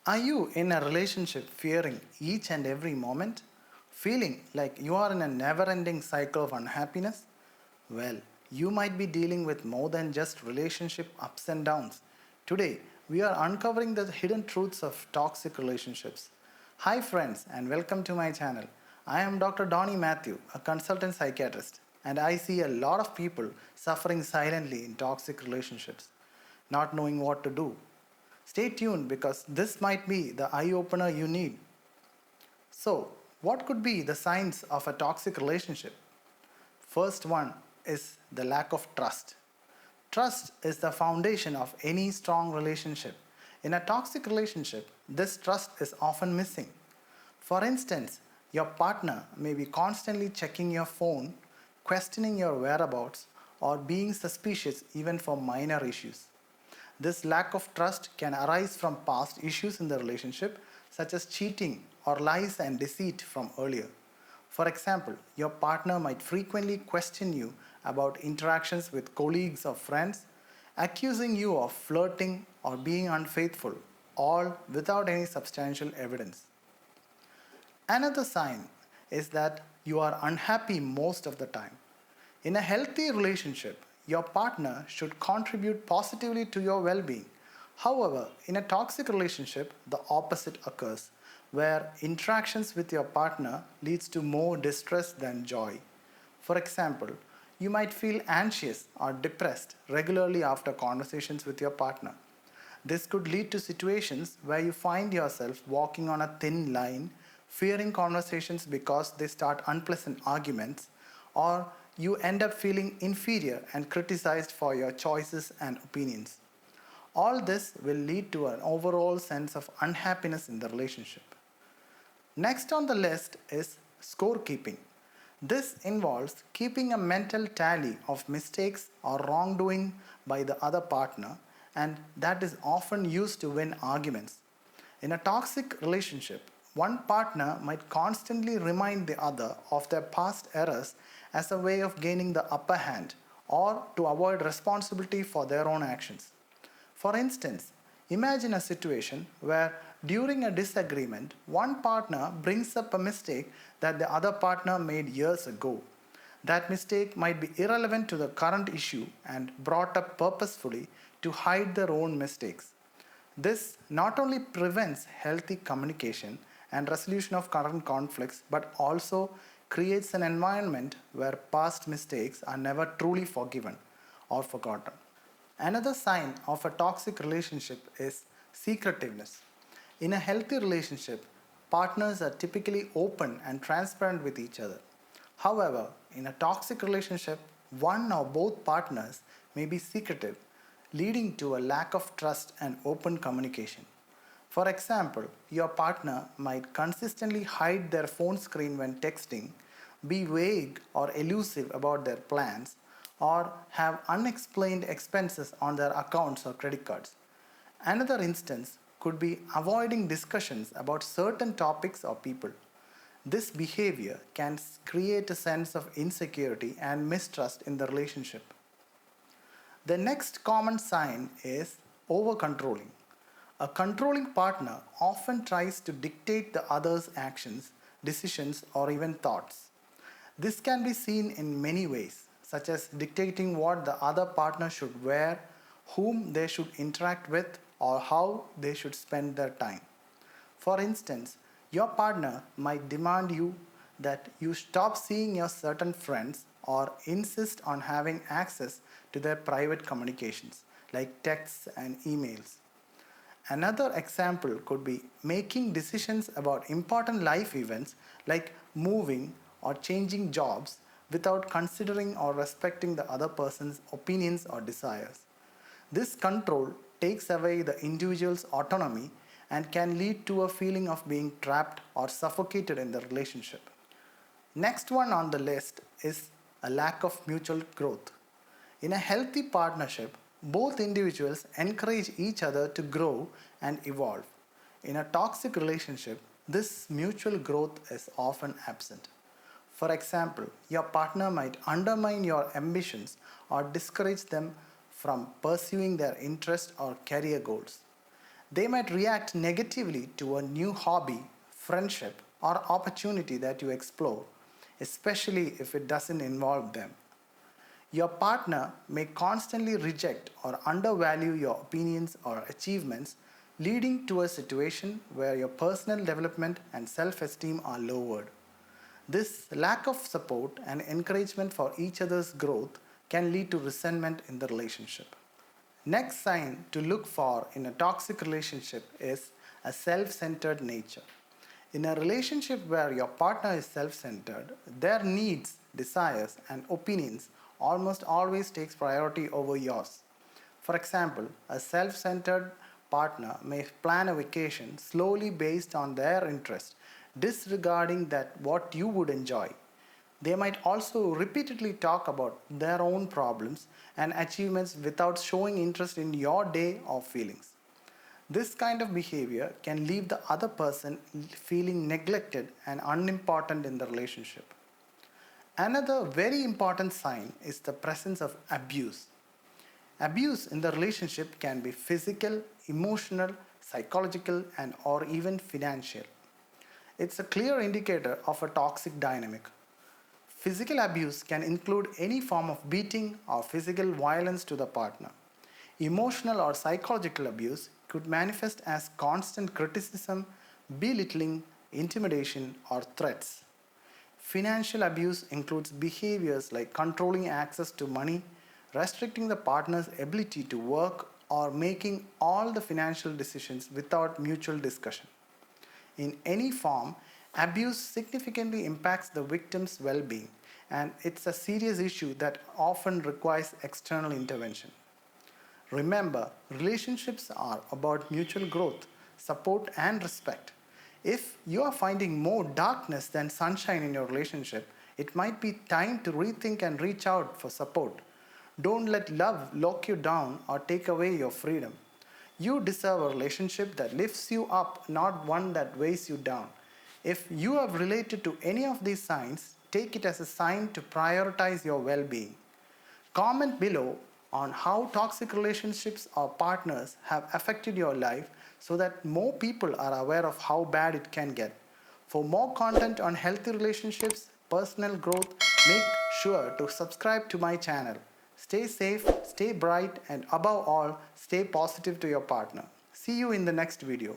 Are you in a relationship fearing each and every moment? Feeling like you are in a never ending cycle of unhappiness? Well, you might be dealing with more than just relationship ups and downs. Today, we are uncovering the hidden truths of toxic relationships. Hi, friends, and welcome to my channel. I am Dr. Dawny Mathew, a consultant psychiatrist, and I see a lot of people suffering silently in toxic relationships, not knowing what to do. Stay tuned because this might be the eye opener you need. So, what could be the signs of a toxic relationship? First one is the lack of trust. Trust is the foundation of any strong relationship. In a toxic relationship, this trust is often missing. For instance, your partner may be constantly checking your phone, questioning your whereabouts, or being suspicious even for minor issues. This lack of trust can arise from past issues in the relationship, such as cheating or lies and deceit from earlier. For example, your partner might frequently question you about interactions with colleagues or friends, accusing you of flirting or being unfaithful, all without any substantial evidence. Another sign is that you are unhappy most of the time. In a healthy relationship, your partner should contribute positively to your well being. However, in a toxic relationship, the opposite occurs, where interactions with your partner leads to more distress than joy. For example, you might feel anxious or depressed regularly after conversations with your partner. This could lead to situations where you find yourself walking on a thin line, fearing conversations because they start unpleasant arguments, or you end up feeling inferior and criticized for your choices and opinions. All this will lead to an overall sense of unhappiness in the relationship. Next on the list is scorekeeping. This involves keeping a mental tally of mistakes or wrongdoing by the other partner, and that is often used to win arguments. In a toxic relationship, one partner might constantly remind the other of their past errors as a way of gaining the upper hand or to avoid responsibility for their own actions. For instance, imagine a situation where during a disagreement, one partner brings up a mistake that the other partner made years ago. That mistake might be irrelevant to the current issue and brought up purposefully to hide their own mistakes. This not only prevents healthy communication and resolution of current conflicts but also creates an environment where past mistakes are never truly forgiven or forgotten. Another sign of a toxic relationship is secretiveness. In a healthy relationship, partners are typically open and transparent with each other. However, in a toxic relationship, one or both partners may be secretive, leading to a lack of trust and open communication. For example, your partner might consistently hide their phone screen when texting, be vague or elusive about their plans, or have unexplained expenses on their accounts or credit cards. Another instance could be avoiding discussions about certain topics or people. This behavior can create a sense of insecurity and mistrust in the relationship. The next common sign is over controlling. A controlling partner often tries to dictate the other's actions, decisions, or even thoughts. This can be seen in many ways, such as dictating what the other partner should wear, whom they should interact with, or how they should spend their time. For instance, your partner might demand you that you stop seeing your certain friends or insist on having access to their private communications like texts and emails. Another example could be making decisions about important life events like moving or changing jobs without considering or respecting the other person's opinions or desires. This control takes away the individual's autonomy and can lead to a feeling of being trapped or suffocated in the relationship. Next one on the list is a lack of mutual growth. In a healthy partnership, both individuals encourage each other to grow and evolve. In a toxic relationship, this mutual growth is often absent. For example, your partner might undermine your ambitions or discourage them from pursuing their interests or career goals. They might react negatively to a new hobby, friendship, or opportunity that you explore, especially if it doesn't involve them. Your partner may constantly reject or undervalue your opinions or achievements, leading to a situation where your personal development and self esteem are lowered. This lack of support and encouragement for each other's growth can lead to resentment in the relationship. Next sign to look for in a toxic relationship is a self centered nature. In a relationship where your partner is self centered, their needs, desires, and opinions almost always takes priority over yours. For example, a self centered partner may plan a vacation slowly based on their interest, disregarding that what you would enjoy. They might also repeatedly talk about their own problems and achievements without showing interest in your day or feelings. This kind of behavior can leave the other person feeling neglected and unimportant in the relationship. Another very important sign is the presence of abuse. Abuse in the relationship can be physical, emotional, psychological, and or even financial. It's a clear indicator of a toxic dynamic. Physical abuse can include any form of beating or physical violence to the partner. Emotional or psychological abuse could manifest as constant criticism, belittling, intimidation, or threats. Financial abuse includes behaviors like controlling access to money, restricting the partner's ability to work, or making all the financial decisions without mutual discussion. In any form, abuse significantly impacts the victim's well being, and it's a serious issue that often requires external intervention. Remember, relationships are about mutual growth, support, and respect. If you are finding more darkness than sunshine in your relationship, it might be time to rethink and reach out for support. Don't let love lock you down or take away your freedom. You deserve a relationship that lifts you up, not one that weighs you down. If you have related to any of these signs, take it as a sign to prioritize your well being. Comment below on how toxic relationships or partners have affected your life so that more people are aware of how bad it can get. For more content on healthy relationships, personal growth, make sure to subscribe to my channel. Stay safe, stay bright, and above all, stay positive to your partner. See you in the next video.